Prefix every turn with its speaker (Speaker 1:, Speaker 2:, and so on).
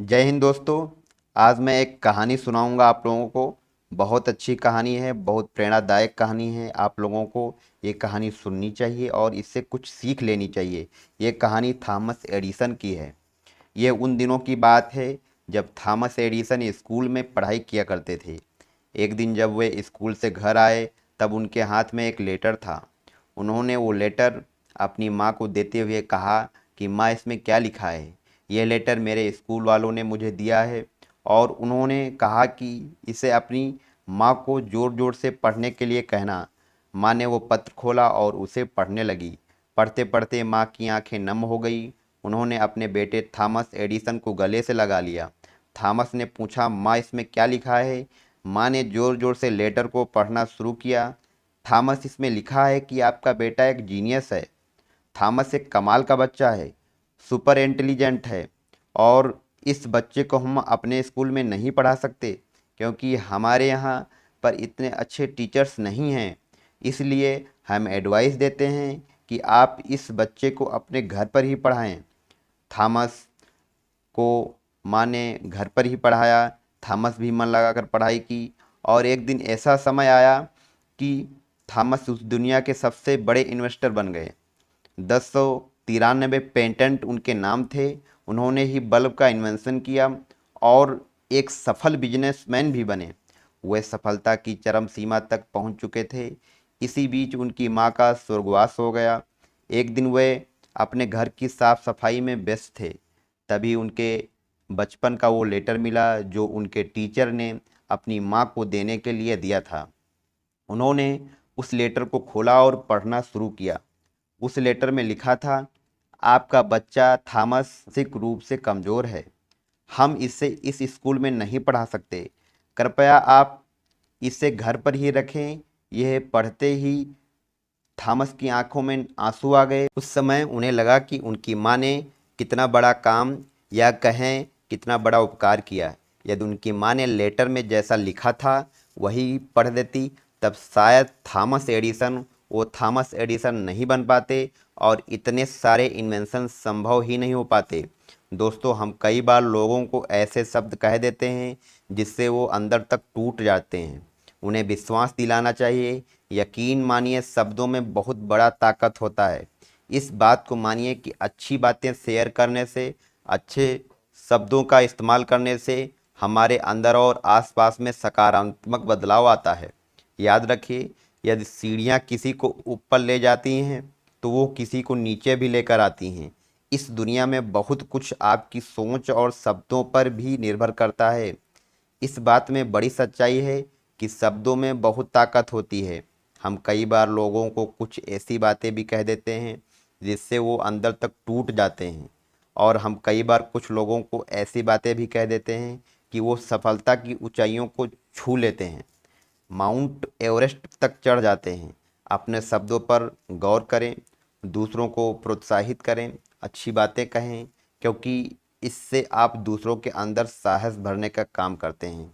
Speaker 1: जय हिंद दोस्तों। आज मैं एक कहानी सुनाऊंगा आप लोगों को। बहुत अच्छी कहानी है, बहुत प्रेरणादायक कहानी है। आप लोगों को ये कहानी सुननी चाहिए और इससे कुछ सीख लेनी चाहिए। ये कहानी थॉमस एडिसन की है। ये उन दिनों की बात है जब थॉमस एडिसन स्कूल में पढ़ाई किया करते थे। एक दिन जब वे स्कूल से घर आए तब उनके हाथ में एक लेटर था। उन्होंने वो लेटर अपनी माँ को देते हुए कहा कि माँ, इसमें क्या लिखा है? यह लेटर मेरे स्कूल वालों ने मुझे दिया है। और उन्होंने कहा कि इसे अपनी माँ को ज़ोर ज़ोर से पढ़ने के लिए कहना। माँ ने वो पत्र खोला और उसे पढ़ने लगी। पढ़ते पढ़ते माँ की आंखें नम हो गई। उन्होंने अपने बेटे थॉमस एडिसन को गले से लगा लिया। थॉमस ने पूछा, माँ, इसमें क्या लिखा है? माँ ने ज़ोर ज़ोर से लेटर को पढ़ना शुरू किया। थॉमस, इसमें लिखा है कि आपका बेटा एक जीनियस है। थॉमस एक कमाल का बच्चा है, सुपर इंटेलिजेंट है। और इस बच्चे को हम अपने स्कूल में नहीं पढ़ा सकते क्योंकि हमारे यहाँ पर इतने अच्छे टीचर्स नहीं हैं। इसलिए हम एडवाइस देते हैं कि आप इस बच्चे को अपने घर पर ही पढ़ाएं। थॉमस को माँ ने घर पर ही पढ़ाया। थॉमस भी मन लगाकर पढ़ाई की और एक दिन ऐसा समय आया कि थॉमस उस दुनिया के सबसे बड़े इन्वेस्टर बन गए। 1093 पेटेंट उनके नाम थे। उन्होंने ही बल्ब का इन्वेंशन किया और एक सफल बिजनेसमैन भी बने। वे सफलता की चरम सीमा तक पहुंच चुके थे। इसी बीच उनकी मां का स्वर्गवास हो गया। एक दिन वे अपने घर की साफ सफाई में व्यस्त थे। तभी उनके बचपन का वो लेटर मिला जो उनके टीचर ने अपनी मां को देने के लिए दिया था। उन्होंने उस लेटर को खोला और पढ़ना शुरू किया। उस लेटर में लिखा था, आपका बच्चा थॉमस मानसिक रूप से कमज़ोर है। हम इसे इस स्कूल में नहीं पढ़ा सकते। कृपया आप इसे घर पर ही रखें। यह पढ़ते ही थॉमस की आंखों में आंसू आ गए। उस समय उन्हें लगा कि उनकी माँ ने कितना बड़ा काम या कहें कितना बड़ा उपकार किया। यदि उनकी माँ ने लेटर में जैसा लिखा था वही पढ़ देती तब शायद थॉमस एडिसन वो थॉमस एडिसन नहीं बन पाते और इतने सारे इन्वेंशन संभव ही नहीं हो पाते। दोस्तों, हम कई बार लोगों को ऐसे शब्द कह देते हैं जिससे वो अंदर तक टूट जाते हैं। उन्हें विश्वास दिलाना चाहिए। यकीन मानिए, शब्दों में बहुत बड़ा ताकत होता है। इस बात को मानिए कि अच्छी बातें शेयर करने से, अच्छे शब्दों का इस्तेमाल करने से हमारे अंदर और आसपास में सकारात्मक बदलाव आता है। याद रखिए, यदि सीढ़ियाँ किसी को ऊपर ले जाती हैं तो वो किसी को नीचे भी लेकर आती हैं। इस दुनिया में बहुत कुछ आपकी सोच और शब्दों पर भी निर्भर करता है। इस बात में बड़ी सच्चाई है कि शब्दों में बहुत ताकत होती है। हम कई बार लोगों को कुछ ऐसी बातें भी कह देते हैं जिससे वो अंदर तक टूट जाते हैं। और हम कई बार कुछ लोगों को ऐसी बातें भी कह देते हैं कि वो सफलता की ऊंचाइयों को छू लेते हैं, माउंट एवरेस्ट तक चढ़ जाते हैं। अपने शब्दों पर गौर करें, दूसरों को प्रोत्साहित करें, अच्छी बातें कहें, क्योंकि इससे आप दूसरों के अंदर साहस भरने का काम करते हैं।